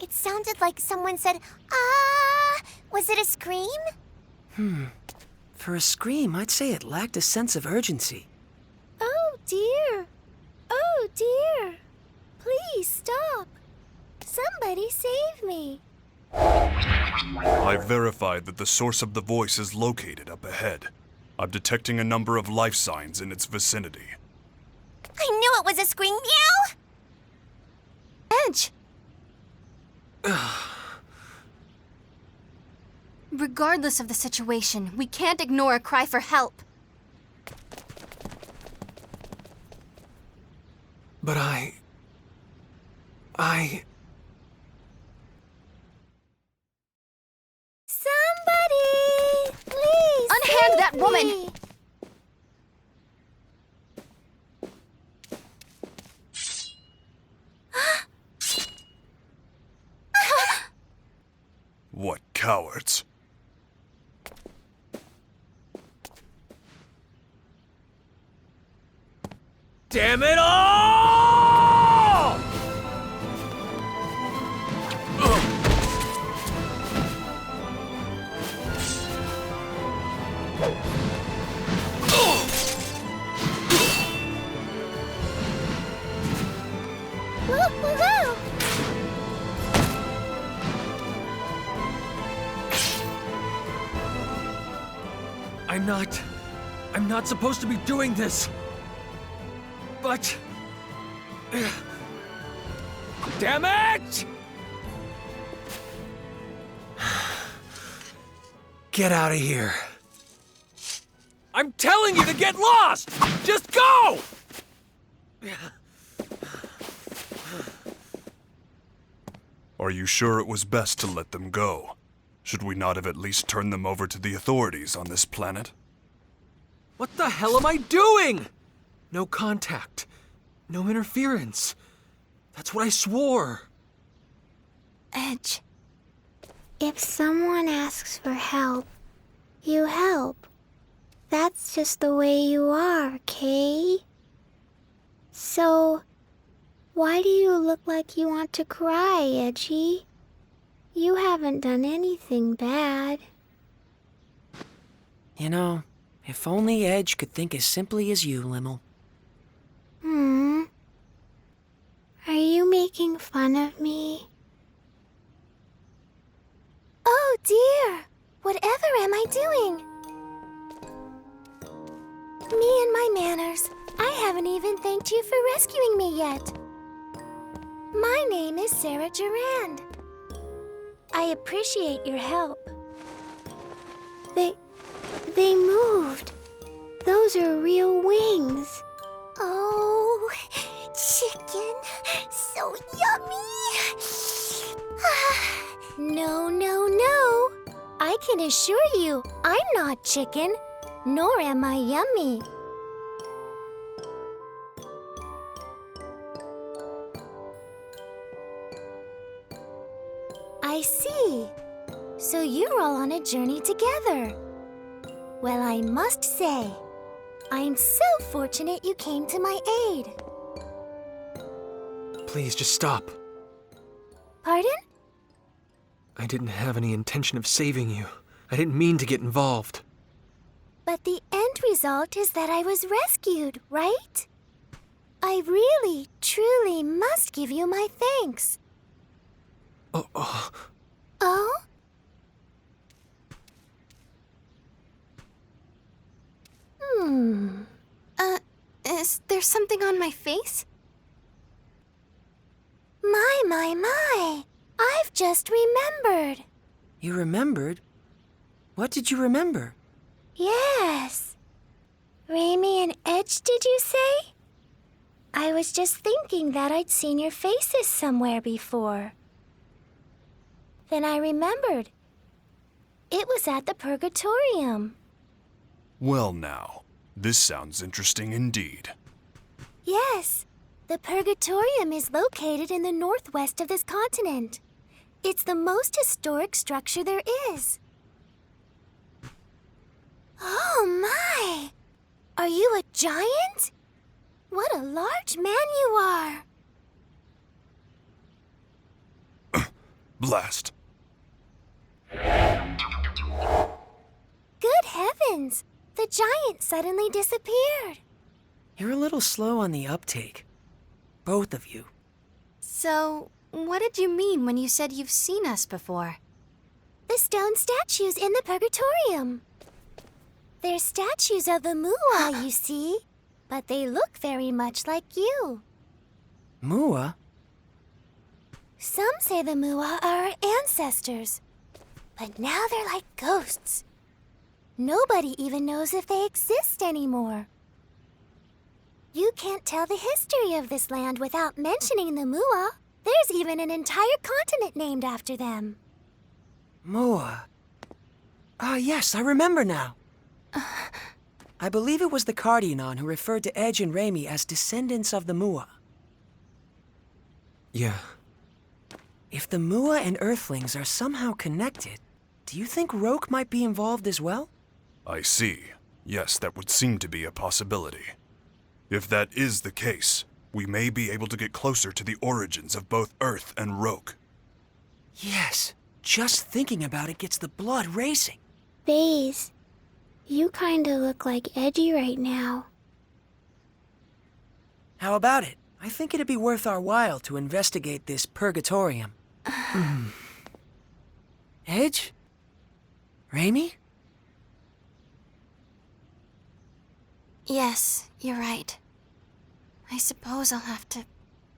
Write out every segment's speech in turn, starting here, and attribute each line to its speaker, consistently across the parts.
Speaker 1: It sounded like someone said, "Ah!" Was it a scream?
Speaker 2: For a scream, I'd say it lacked a sense of urgency.
Speaker 1: Oh, dear. Oh, dear. Please stop. Somebody save me.
Speaker 3: I've verified that the source of the voice is located up ahead. I'm detecting a number of life signs in its vicinity.
Speaker 1: I knew it was a scream. Meow!
Speaker 4: Edge! Regardless of the situation, we can't ignore a cry for help.
Speaker 2: But I...
Speaker 1: Somebody! Please
Speaker 4: Unhand
Speaker 1: save
Speaker 4: that woman!
Speaker 1: me.
Speaker 3: What cowards!
Speaker 2: Damn it all!
Speaker 1: Whoa!
Speaker 2: I'm not supposed to be doing this. But... Damn it! Get out of here. I'm telling you to get lost! Just go!
Speaker 3: Are you sure it was best to let them go? Should we not have at least turned them over to the authorities on this planet?
Speaker 2: What the hell am I doing? No contact. No interference. That's what I swore.
Speaker 4: Edge.
Speaker 1: If someone asks for help, you help. That's just the way you are, Kay. So, why do you look like you want to cry, Edgy? You haven't done anything bad.
Speaker 2: You know, if only Edge could think as simply as you, Limmel.
Speaker 1: Are you making fun of me? Oh dear! Whatever am I doing? Me and my manners. I haven't even thanked you for rescuing me yet. My name is Sarah Durand. I appreciate your help. They moved. Those are real wings. Oh, chicken. So yummy. No. I can assure you, I'm not chicken, nor am I yummy. I see. So you're all on a journey together. Well, I must say, I'm so fortunate you came to my aid.
Speaker 2: Please, just stop.
Speaker 1: Pardon?
Speaker 2: I didn't have any intention of saving you. I didn't mean to get involved.
Speaker 1: But the end result is that I was rescued, right? I really, truly must give you my thanks. Oh?
Speaker 4: Is there something on my face?
Speaker 1: My. I've just remembered.
Speaker 2: You remembered? What did you remember?
Speaker 1: Yes. Ramy and Edge, did you say? I was just thinking that I'd seen your faces somewhere before. Then I remembered. It was at the Purgatorium.
Speaker 3: Well now, this sounds interesting indeed.
Speaker 1: Yes. The Purgatorium is located in the northwest of this continent. It's the most historic structure there is. Oh my! Are you a giant? What a large man you are!
Speaker 3: Blast.
Speaker 1: Good heavens! The giant suddenly disappeared.
Speaker 5: You're a little slow on the uptake. Both of you.
Speaker 4: So, what did you mean when you said you've seen us before?
Speaker 1: The stone statues in the Purgatorium. They're statues of the Mua, you see. But they look very much like you.
Speaker 5: Mua?
Speaker 1: Some say the Mua are our ancestors. But now they're like ghosts. Nobody even knows if they exist anymore. You can't tell the history of this land without mentioning the Mua. There's even an entire continent named after them.
Speaker 5: Mua. Ah, yes, I remember now. I believe it was the Cardionon who referred to Edge and Raimi as descendants of the Mua.
Speaker 2: Yeah.
Speaker 5: If the Mua and Earthlings are somehow connected, do you think Roke might be involved as well?
Speaker 3: I see. Yes, that would seem to be a possibility. If that is the case, we may be able to get closer to the origins of both Earth and Roke.
Speaker 5: Yes. Just thinking about it gets the blood racing.
Speaker 1: Baze, you kinda look like Edgy right now.
Speaker 5: How about it? I think it'd be worth our while to investigate this Purgatorium. Edge? Raimi?
Speaker 4: Yes, you're right. I suppose I'll have to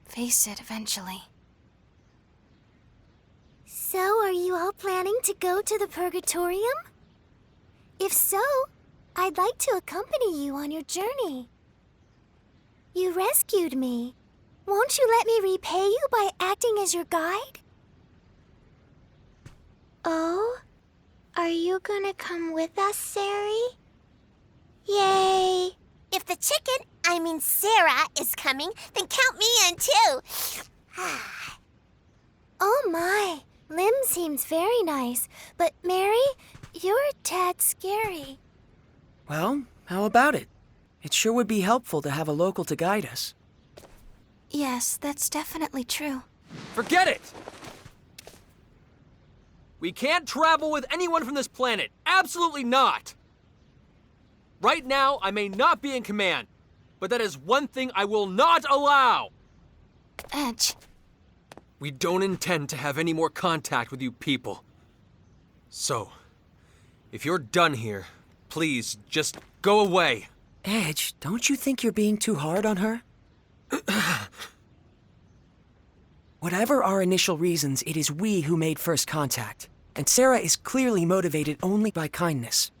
Speaker 4: face it eventually.
Speaker 1: So, are you all planning to go to the Purgatorium? If so, I'd like to accompany you on your journey. You rescued me. Won't you let me repay you by acting as your guide? Oh? Are you gonna come with us, Sari? Yay!
Speaker 6: If the chicken, I mean Sarah, is coming, then count me in too.
Speaker 1: Oh my, Lim seems very nice, but Mary, you're a tad scary.
Speaker 5: Well, how about it? It sure would be helpful to have a local to guide us.
Speaker 4: Yes, that's definitely true.
Speaker 2: Forget it! We can't travel with anyone from this planet. Absolutely not! Right now, I may not be in command, but that is one thing I will not allow!
Speaker 4: Edge.
Speaker 2: We don't intend to have any more contact with you people. So, if you're done here, please just go away.
Speaker 5: Edge, don't you think you're being too hard on her? Whatever our initial reasons, it is we who made first contact. And Sarah is clearly motivated only by kindness.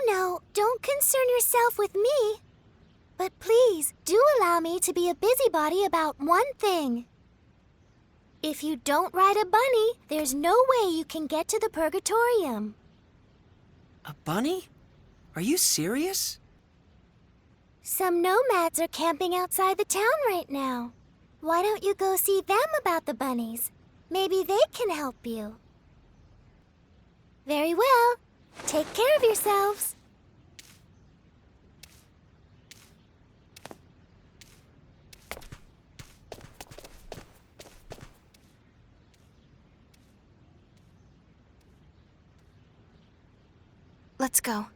Speaker 1: No, don't concern yourself with me. But please, do allow me to be a busybody about one thing. If you don't ride a bunny, there's no way you can get to the Purgatorium.
Speaker 5: A bunny? Are you serious?
Speaker 1: Some nomads are camping outside the town right now. Why don't you go see them about the bunnies? Maybe they can help you. Very well. Take care of yourselves.
Speaker 4: Let's go.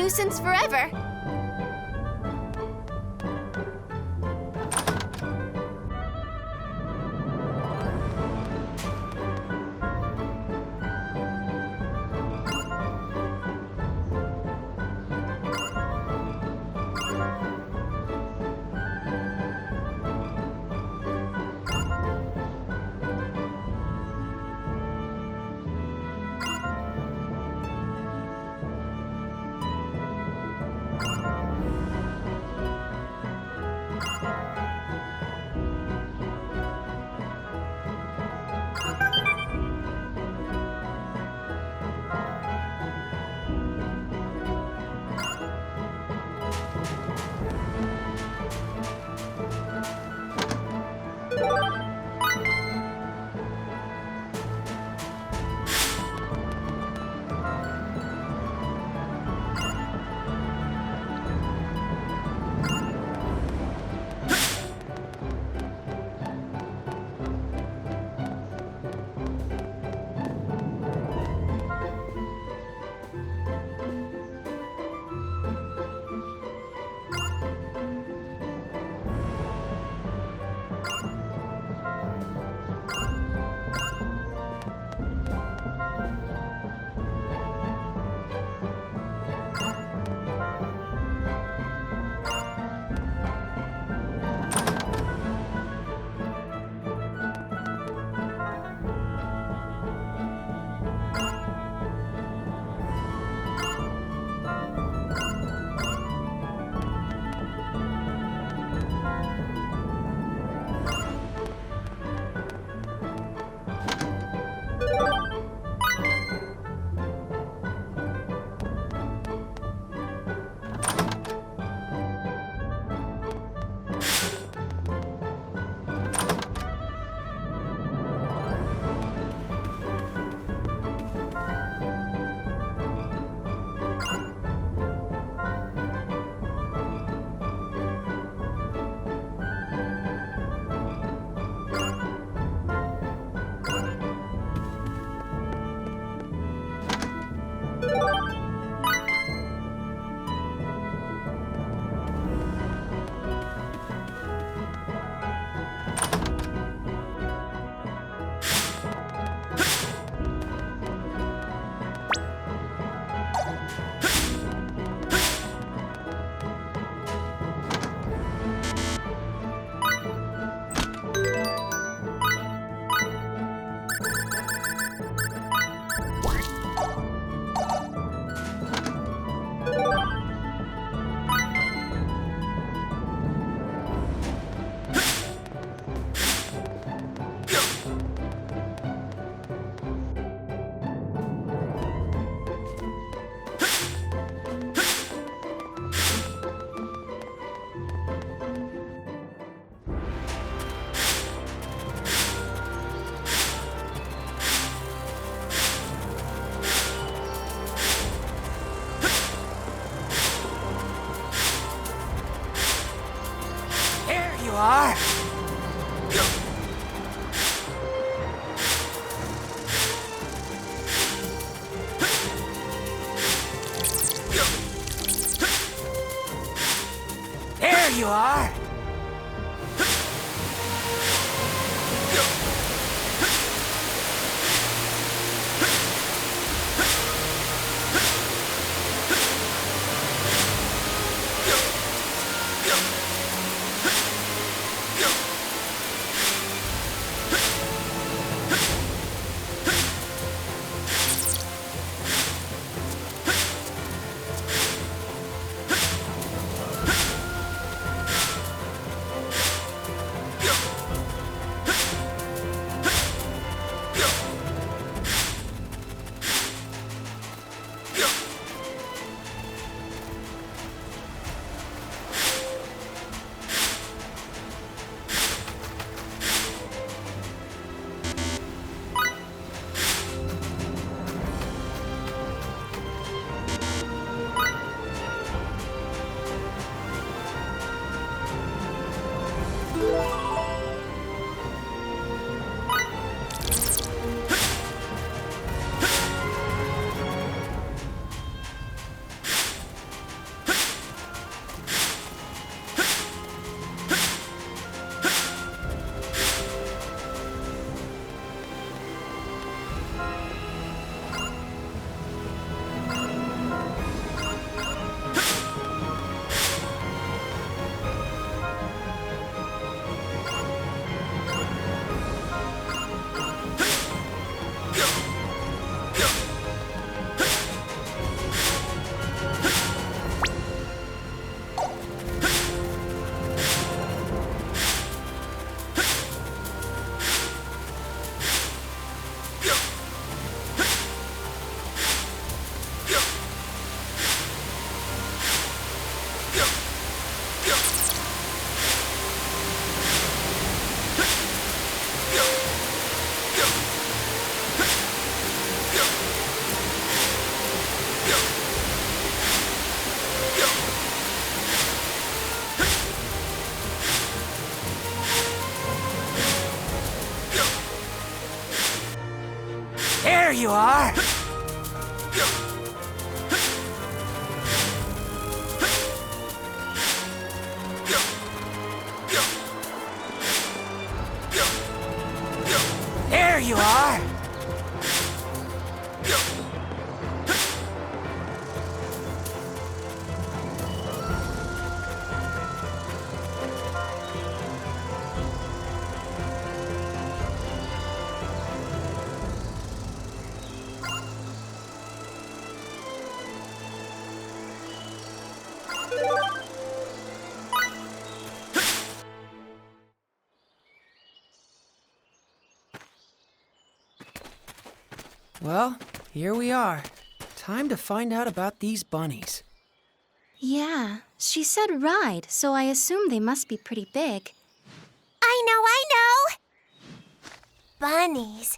Speaker 4: nuisance forever.
Speaker 5: are. There you are. you are! There you are! Well, here we are. Time to find out about these bunnies.
Speaker 4: Yeah, she said ride, so I assume they must be pretty big.
Speaker 6: I know! Bunnies.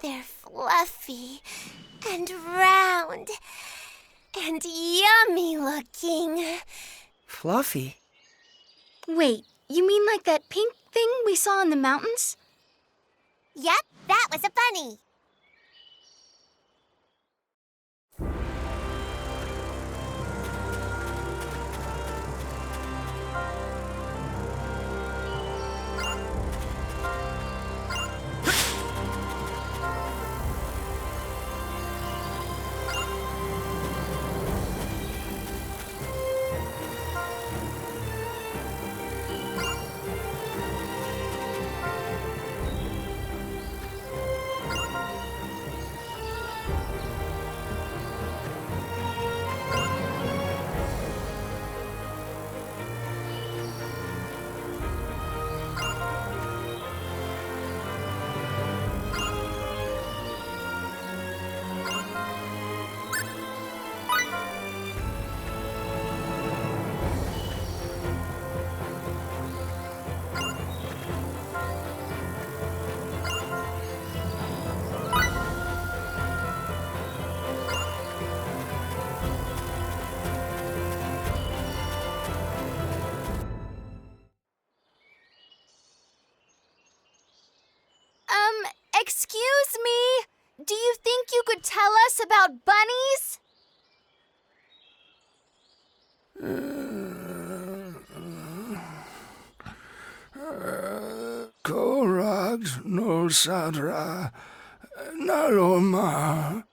Speaker 6: They're fluffy and round and yummy looking.
Speaker 5: Fluffy?
Speaker 4: Wait, you mean like that pink thing we saw in the mountains?
Speaker 6: Yep, that was a bunny.
Speaker 4: Excuse me? Do you think you could tell us about bunnies?
Speaker 7: Korag no sadra naloma.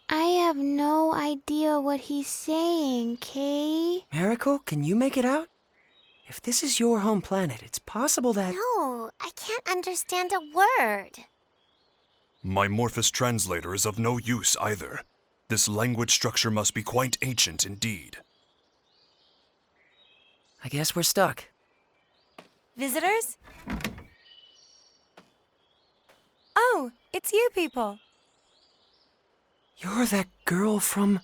Speaker 1: I have no idea what he's saying, Kay.
Speaker 5: Miracle, can you make it out? If this is your home planet, it's possible that...
Speaker 6: No, I can't understand a word.
Speaker 3: My Morphous translator is of no use either. This language structure must be quite ancient indeed.
Speaker 5: I guess we're stuck.
Speaker 8: Visitors? Oh, it's you people.
Speaker 5: You're that girl from...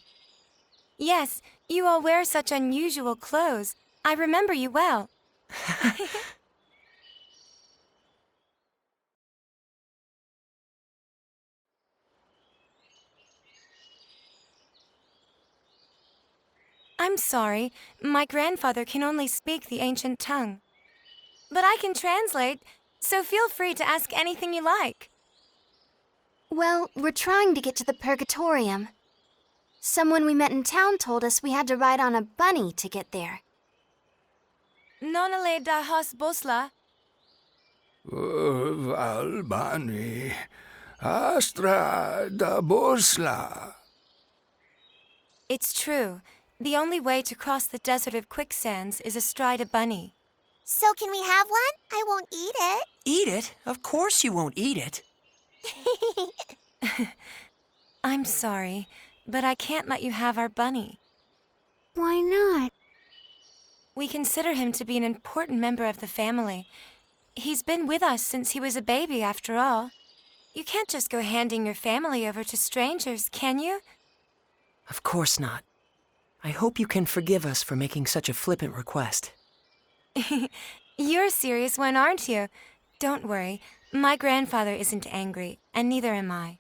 Speaker 8: Yes, you all wear such unusual clothes. I remember you well. I'm sorry, my grandfather can only speak the ancient tongue. But I can translate, so feel free to ask anything you like.
Speaker 4: Well, we're trying to get to the Purgatorium. Someone we met in town told us we had to ride on a bunny to get there.
Speaker 8: Nonale da hos bosla.
Speaker 7: Valbani Astra da Bosla.
Speaker 8: It's true. The only way to cross the desert of quicksands is astride a bunny.
Speaker 6: So can we have one? I won't eat it.
Speaker 5: Eat it? Of course you won't eat it.
Speaker 8: I'm sorry, but I can't let you have our bunny.
Speaker 1: Why not?
Speaker 8: We consider him to be an important member of the family. He's been with us since he was a baby, after all. You can't just go handing your family over to strangers, can you?
Speaker 5: Of course not. I hope you can forgive us for making such a flippant request.
Speaker 8: You're a serious one, aren't you? Don't worry. My grandfather isn't angry, and neither am I.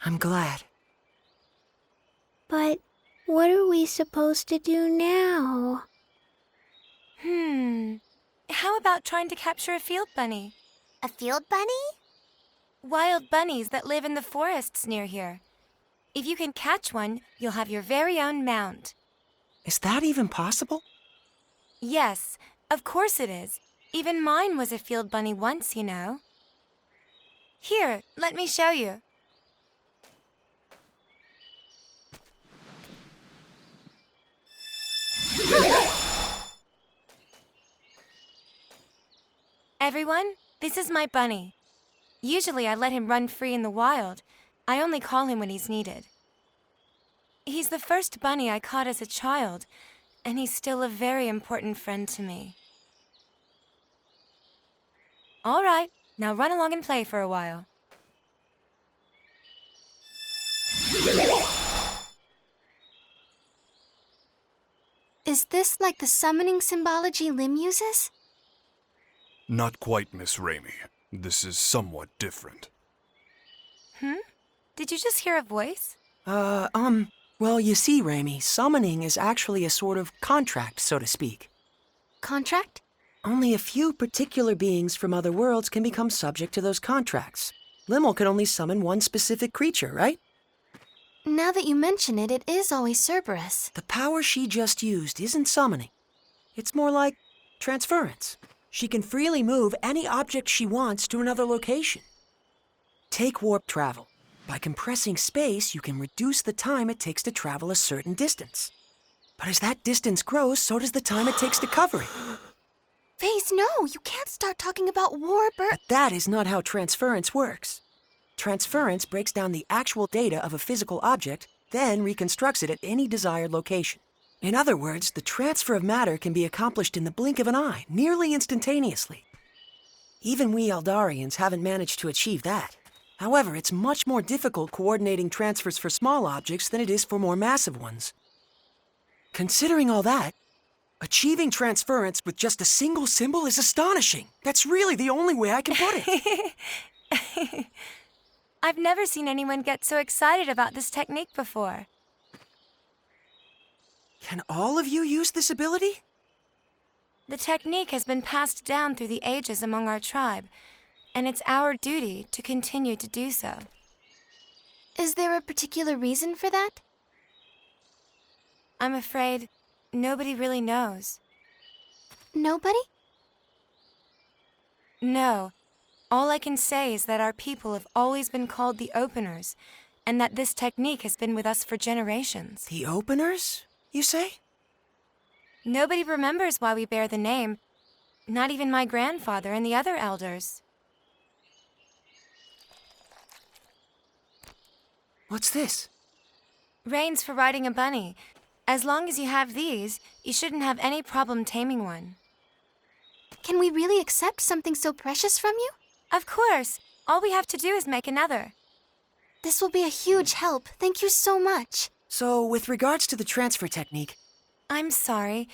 Speaker 5: I'm glad.
Speaker 1: But what are we supposed to do now?
Speaker 8: How about trying to capture a field bunny?
Speaker 6: A field bunny?
Speaker 8: Wild bunnies that live in the forests near here. If you can catch one, you'll have your very own mount.
Speaker 5: Is that even possible?
Speaker 8: Yes, of course it is. Even mine was a field bunny once, you know. Here, let me show you. Everyone, this is my bunny. Usually I let him run free in the wild. I only call him when he's needed. He's the first bunny I caught as a child, and he's still a very important friend to me. All right, now run along and play for a while.
Speaker 4: Is this like the summoning symbology Lim uses?
Speaker 3: Not quite, Miss Raimi. This is somewhat different.
Speaker 8: Did you just hear a voice?
Speaker 5: Well, you see, Raimi, summoning is actually a sort of contract, so to speak.
Speaker 4: Contract?
Speaker 5: Only a few particular beings from other worlds can become subject to those contracts. Limmel can only summon one specific creature, right?
Speaker 4: Now that you mention it, it is always Cerberus.
Speaker 5: The power she just used isn't summoning. It's more like transference. She can freely move any object she wants to another location. Take warp travel. By compressing space, you can reduce the time it takes to travel a certain distance. But as that distance grows, so does the time it takes to cover it.
Speaker 4: Faze, no! You can't start talking about warp or...
Speaker 5: But that is not how transference works. Transference breaks down the actual data of a physical object, then reconstructs it at any desired location. In other words, the transfer of matter can be accomplished in the blink of an eye, nearly instantaneously. Even we Eldarians haven't managed to achieve that. However, it's much more difficult coordinating transfers for small objects than it is for more massive ones. Considering all that, achieving transference with just a single symbol is astonishing. That's really the only way I can put it.
Speaker 8: I've never seen anyone get so excited about this technique before.
Speaker 5: Can all of you use this ability?
Speaker 8: The technique has been passed down through the ages among our tribe, and it's our duty to continue to do so.
Speaker 4: Is there a particular reason for that?
Speaker 8: I'm afraid nobody really knows.
Speaker 4: Nobody?
Speaker 8: No. All I can say is that our people have always been called the Openers, and that this technique has been with us for generations.
Speaker 5: The Openers, you say?
Speaker 8: Nobody remembers why we bear the name, not even my grandfather and the other elders.
Speaker 5: What's this?
Speaker 8: Reins for riding a bunny. As long as you have these, you shouldn't have any problem taming one.
Speaker 4: Can we really accept something so precious from you?
Speaker 8: Of course. All we have to do is make another.
Speaker 4: This will be a huge help. Thank you so much.
Speaker 5: So, with regards to the transfer technique...
Speaker 8: I'm sorry.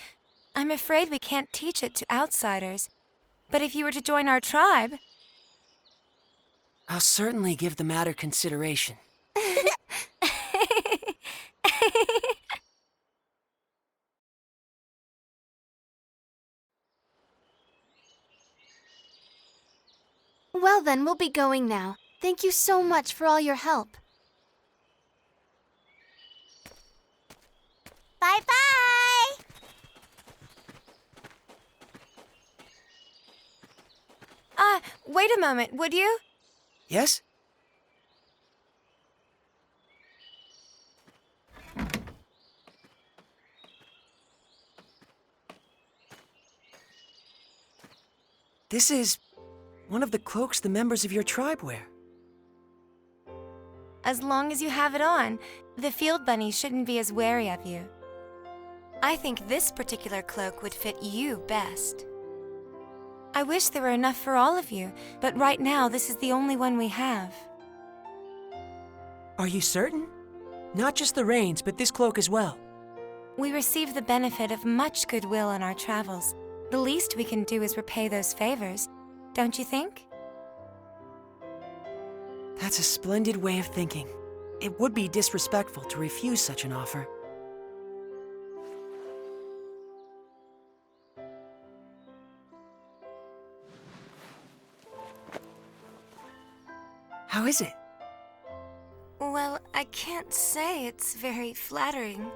Speaker 8: I'm afraid we can't teach it to outsiders. But if you were to join our tribe...
Speaker 5: I'll certainly give the matter consideration.
Speaker 4: Well then, we'll be going now. Thank you so much for all your help.
Speaker 6: Bye-bye!
Speaker 8: Wait a moment, would you?
Speaker 5: Yes? This is one of the cloaks the members of your tribe wear.
Speaker 8: As long as you have it on, the field bunny shouldn't be as wary of you. I think this particular cloak would fit you best. I wish there were enough for all of you, but right now this is the only one we have.
Speaker 5: Are you certain? Not just the reins, but this cloak as well.
Speaker 8: We receive the benefit of much goodwill on our travels. The least we can do is repay those favors, don't you think?
Speaker 5: That's a splendid way of thinking. It would be disrespectful to refuse such an offer. How is it?
Speaker 8: Well, I can't say it's very flattering.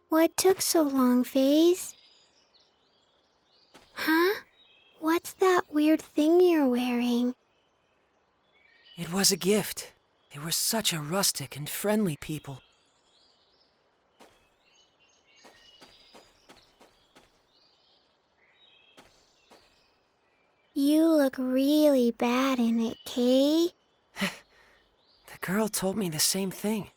Speaker 1: What took so long, Faze? Huh? What's that weird thing you're wearing?
Speaker 5: It was a gift. They were such a rustic and friendly people.
Speaker 1: You look really bad in it, Kay.
Speaker 5: The girl told me the same thing.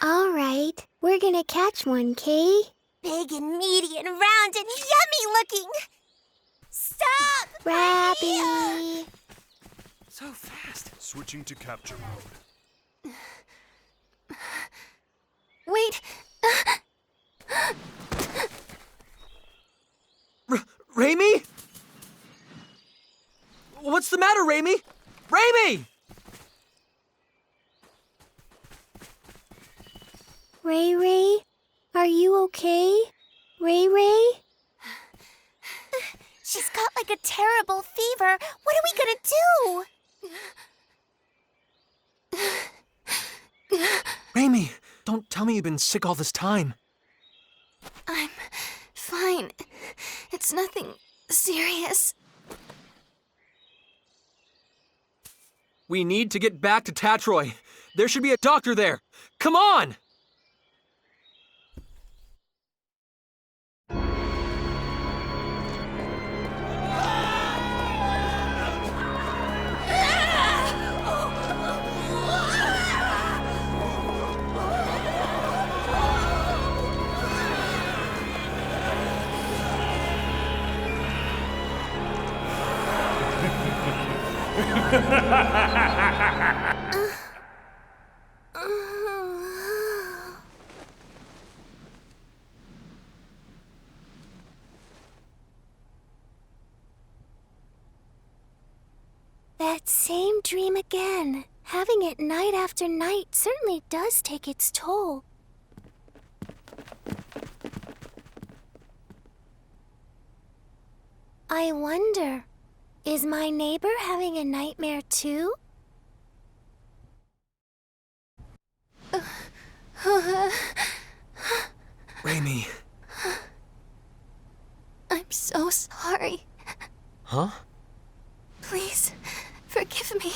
Speaker 1: All right, we're gonna catch one, Kay.
Speaker 6: Big and meaty and round and yummy looking. Stop!
Speaker 1: Rabby!
Speaker 5: So fast.
Speaker 3: Switching to capture mode.
Speaker 4: Wait!
Speaker 2: Raimi? What's the matter, Raimi? Raimi!
Speaker 1: Ray Ray? Are you okay? Ray Ray?
Speaker 6: She's got like a terrible fever. What are we gonna do?
Speaker 2: Raimi, don't tell me you've been sick all this time.
Speaker 4: I'm fine. It's nothing serious.
Speaker 2: We need to get back to Tatroy. There should be a doctor there. Come on!
Speaker 1: That same dream again. Having it night after night certainly does take its toll. I wonder, is my neighbor having a nightmare too?
Speaker 2: Raimi.
Speaker 4: I'm so sorry.
Speaker 2: Huh?
Speaker 4: Please, forgive me.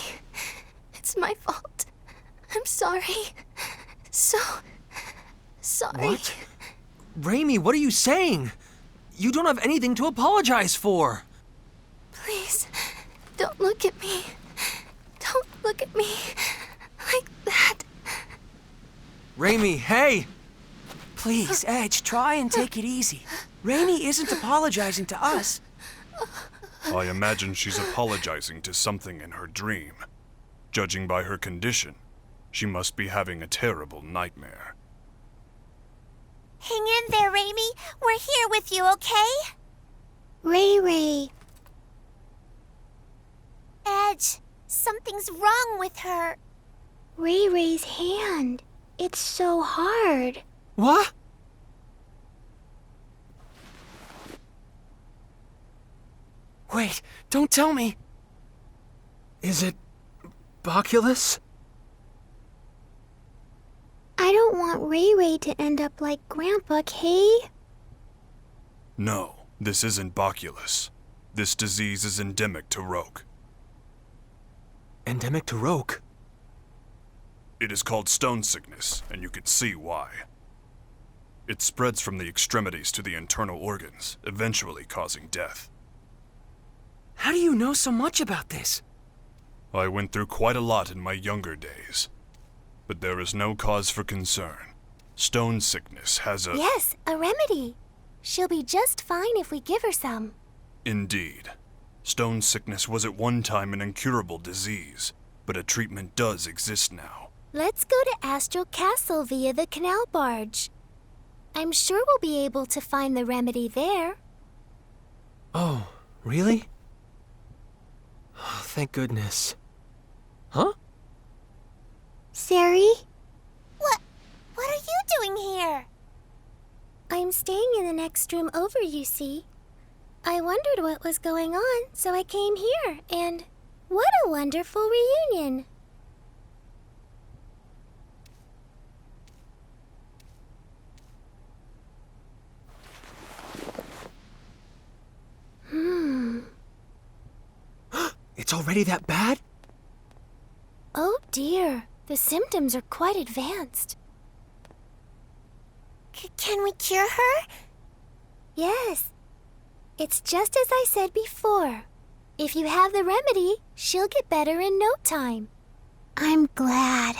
Speaker 4: It's my fault. I'm sorry. So sorry.
Speaker 2: What? Raimi, what are you saying? You don't have anything to apologize for.
Speaker 4: Please, don't look at me. Don't look at me like that.
Speaker 2: Raimi, hey!
Speaker 5: Please, Edge, try and take it easy. Raimi isn't apologizing to us.
Speaker 3: I imagine she's apologizing to something in her dream. Judging by her condition, she must be having a terrible nightmare.
Speaker 6: Hang in there, Raimi. We're here with you, okay?
Speaker 1: Ray.
Speaker 6: Edge, something's wrong with her.
Speaker 1: Ray's hand. It's so hard.
Speaker 2: What?
Speaker 5: Wait, don't tell me.
Speaker 2: Is it Boculus?
Speaker 1: I don't want Ray to end up like Grandpa, Kay.
Speaker 3: No, this isn't Boculus. This disease is endemic to Roke.
Speaker 2: Endemic to Roke?
Speaker 3: It is called stone sickness, and you can see why. It spreads from the extremities to the internal organs, eventually causing death.
Speaker 5: How do you know so much about this?
Speaker 3: I went through quite a lot in my younger days. But there is no cause for concern. Stone sickness has a...
Speaker 6: Yes, a remedy. She'll be just fine if we give her some.
Speaker 3: Indeed. Stone sickness was at one time an incurable disease, but a treatment does exist now.
Speaker 6: Let's go to Astral Castle via the canal barge. I'm sure we'll be able to find the remedy there.
Speaker 2: Oh, really? Oh, thank goodness. Huh?
Speaker 1: Sari?
Speaker 6: What are you doing here? I'm staying in the next room over, you see. I wondered what was going on, so I came here, and what a wonderful reunion.
Speaker 2: It's already that bad?
Speaker 6: Oh dear, the symptoms are quite advanced. Can we cure her? Yes. It's just as I said before. If you have the remedy, she'll get better in no time.
Speaker 1: I'm glad.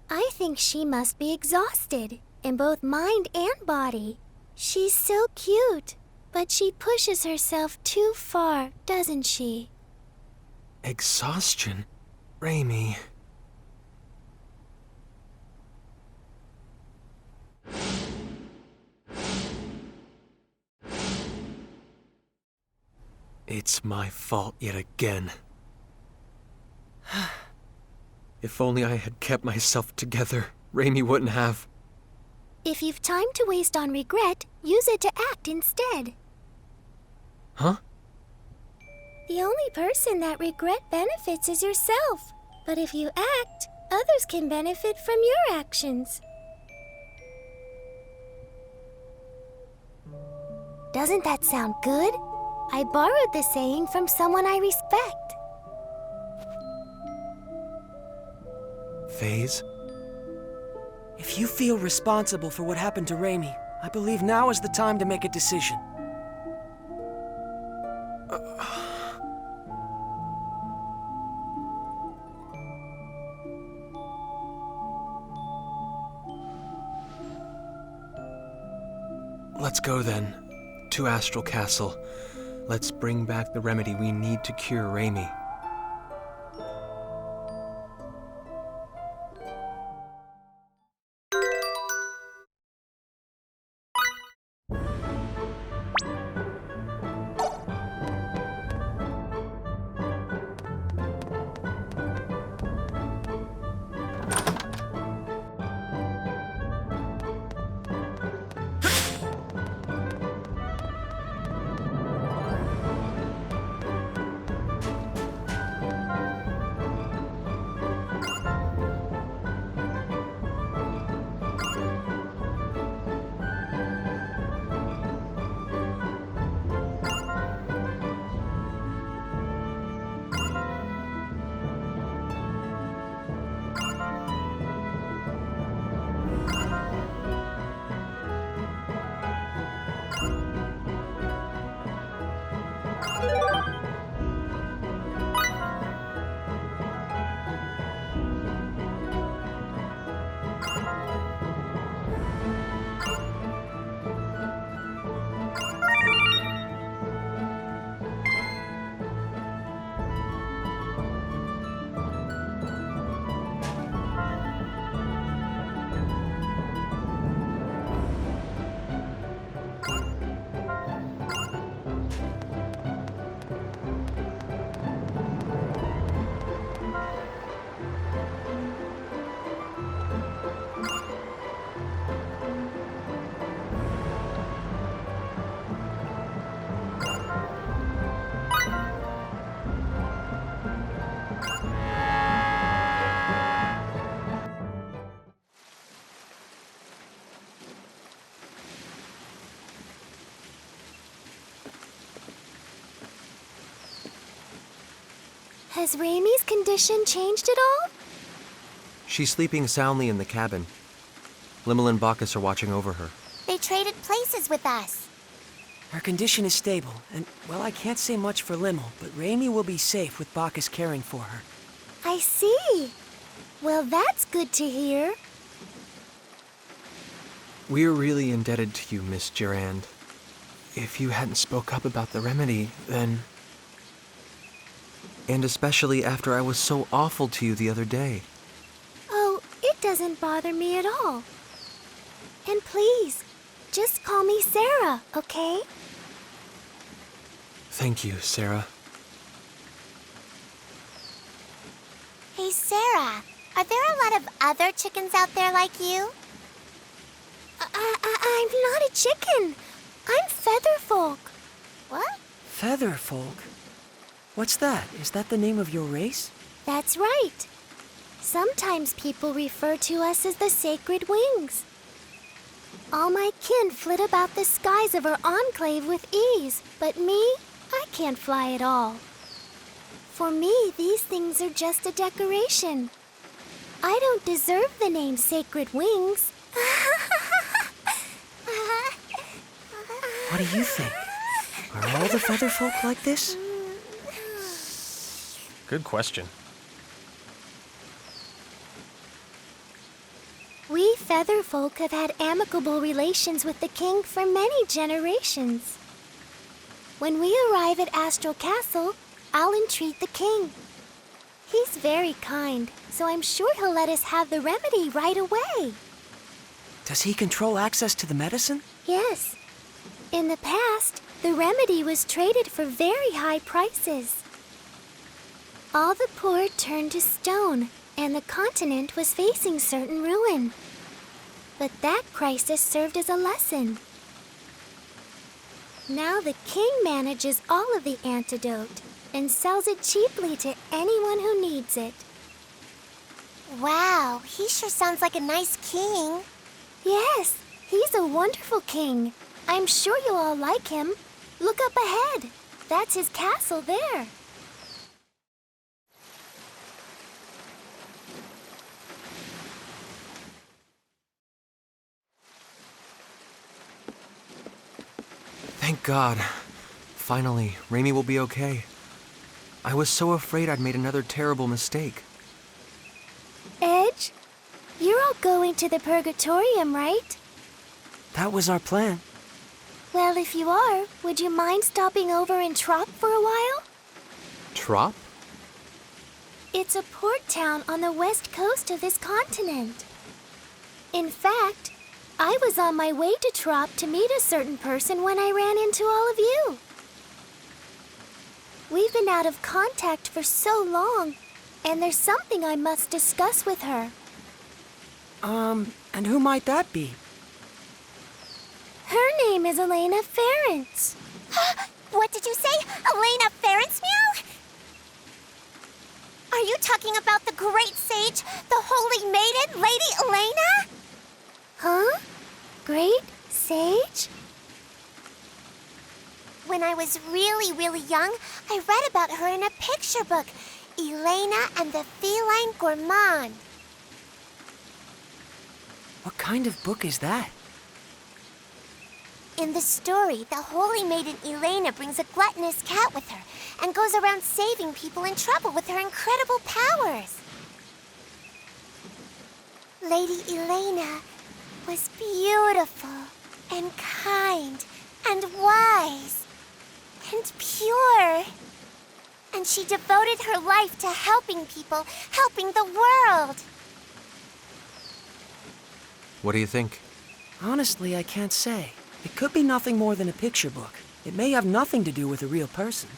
Speaker 6: I think she must be exhausted, in both mind and body. She's so cute, but she pushes herself too far, doesn't she?
Speaker 2: Exhaustion? Raimi. It's my fault yet again. If only I had kept myself together, Raimi wouldn't have.
Speaker 6: If you've time to waste on regret, use it to act instead.
Speaker 2: Huh?
Speaker 6: The only person that regret benefits is yourself. But if you act, others can benefit from your actions. Doesn't that sound good? I borrowed this saying from someone I respect.
Speaker 2: Phase?
Speaker 5: If you feel responsible for what happened to Raimi, I believe now is the time to make a decision.
Speaker 2: Let's go then, to Astral Castle. Let's bring back the remedy we need to cure Raimi.
Speaker 6: Has Ramie's condition changed at all?
Speaker 2: She's sleeping soundly in the cabin. Limmel and Bacchus are watching over her.
Speaker 6: They traded places with us.
Speaker 5: Her condition is stable, and, well, I can't say much for Limmel, but Ramie will be safe with Bacchus caring for her.
Speaker 6: I see. Well, that's good to hear.
Speaker 2: We're really indebted to you, Miss Durand. If you hadn't spoke up about the remedy, then... And especially after I was so awful to you the other day.
Speaker 6: Oh, it doesn't bother me at all. And please, just call me Sarah, okay?
Speaker 2: Thank you, Sarah.
Speaker 6: Hey, Sarah, are there a lot of other chickens out there like you? I'm not a chicken. I'm Featherfolk. What?
Speaker 5: Featherfolk? What's that? Is that the name of your race?
Speaker 6: That's right. Sometimes people refer to us as the Sacred Wings. All my kin flit about the skies of our enclave with ease, but me, I can't fly at all. For me, these things are just a decoration. I don't deserve the name Sacred Wings.
Speaker 5: What do you think? Are all the Featherfolk like this?
Speaker 2: Good question.
Speaker 6: We Featherfolk have had amicable relations with the king for many generations. When we arrive at Astral Castle, I'll entreat the king. He's very kind, so I'm sure he'll let us have the remedy right away.
Speaker 5: Does he control access to the medicine?
Speaker 6: Yes. In the past, the remedy was traded for very high prices. All the poor turned to stone, and the continent was facing certain ruin. But that crisis served as a lesson. Now the king manages all of the antidote and sells it cheaply to anyone who needs it. Wow, he sure sounds like a nice king. Yes, he's a wonderful king. I'm sure you'll all like him. Look up ahead. That's his castle there.
Speaker 2: Thank God. Finally, Ramie will be okay. I was so afraid I'd made another terrible mistake.
Speaker 6: Edge, you're all going to the Purgatorium, right?
Speaker 5: That was our plan.
Speaker 6: Well, if you are, would you mind stopping over in Trop for a while?
Speaker 2: Trop?
Speaker 6: It's a port town on the west coast of this continent. In fact, I was on my way to Trop to meet a certain person when I ran into all of you. We've been out of contact for so long, and there's something I must discuss with her.
Speaker 5: And who might that be?
Speaker 6: Her name is Elena Ference. What did you say? Elena Ference, meow? Are you talking about the great sage, the holy maiden, Lady Elena? Huh? Great sage? When I was really young, I read about her in a picture book, Elena and the Feline Gourmand.
Speaker 5: What kind of book is that?
Speaker 6: In the story, the holy maiden Elena brings a gluttonous cat with her and goes around saving people in trouble with her incredible powers. Lady Elena was beautiful and kind and wise and pure. And she devoted her life to helping people, helping the world.
Speaker 2: What do you think?
Speaker 5: Honestly, I can't say. It could be nothing more than a picture book. It may have nothing to do with a real person.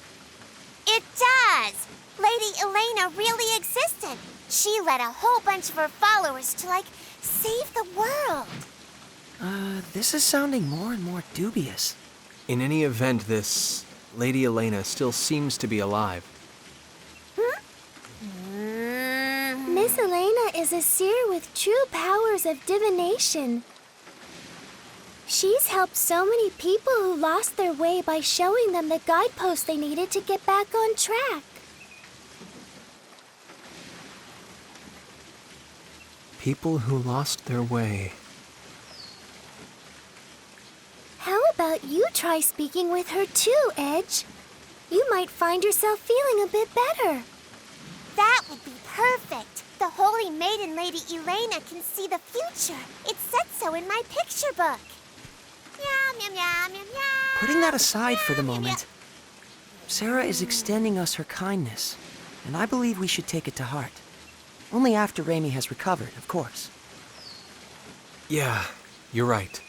Speaker 6: It does! Lady Elena really existed. She led a whole bunch of her followers to, save the world.
Speaker 5: This is sounding more and more dubious.
Speaker 2: In any event, this Lady Elena still seems to be alive.
Speaker 6: Miss Elena is a seer with true powers of divination. She's helped so many people who lost their way by showing them the guideposts they needed to get back on track.
Speaker 9: People who lost their way.
Speaker 6: How about you try speaking with her too, Edge? You might find yourself feeling a bit better.
Speaker 10: That would be perfect. The Holy Maiden Lady Elena can see the future. It said so in my picture book. Meow, meow, meow, meow, meow.
Speaker 5: Putting that aside for the
Speaker 10: Meow, meow,
Speaker 5: moment, Sarah is extending us her kindness, and I believe we should take it to heart. Only after Raimi has recovered, of course.
Speaker 9: Yeah, you're right.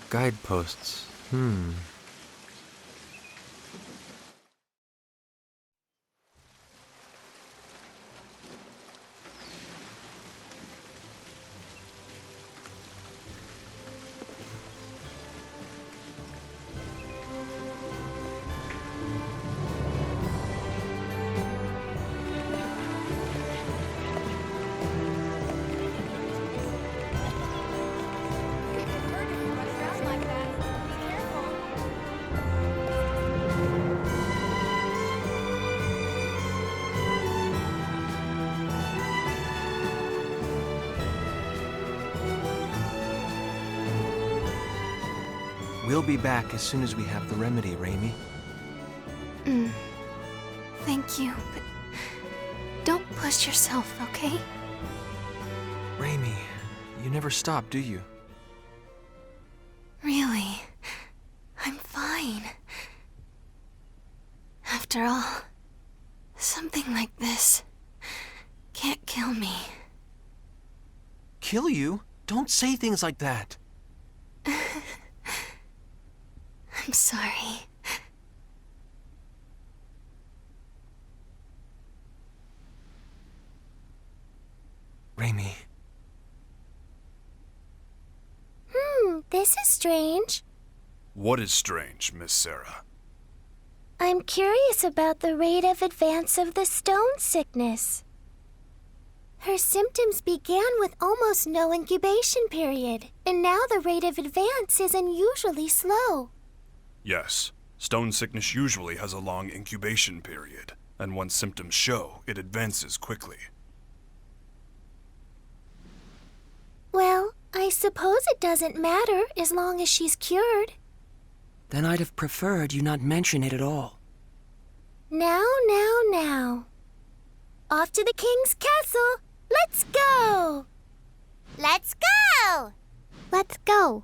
Speaker 9: Guideposts. We'll be back as soon as we have the remedy, Raimi.
Speaker 4: Thank you, but don't push yourself, okay?
Speaker 9: Raimi, you never stop, do you?
Speaker 4: Really, I'm fine. After all, something like this can't kill me.
Speaker 9: Kill you? Don't say things like that.
Speaker 4: I'm sorry.
Speaker 9: Raimi.
Speaker 6: This is strange.
Speaker 3: What is strange, Miss Sarah?
Speaker 6: I'm curious about the rate of advance of the stone sickness. Her symptoms began with almost no incubation period, and now the rate of advance is unusually slow.
Speaker 3: Yes, stone sickness usually has a long incubation period, and once symptoms show, it advances quickly.
Speaker 6: Well, I suppose it doesn't matter as long as she's cured.
Speaker 5: Then I'd have preferred you not mention it at all.
Speaker 6: Now. Off to the king's castle. Let's go!
Speaker 10: Let's go!
Speaker 6: Let's go.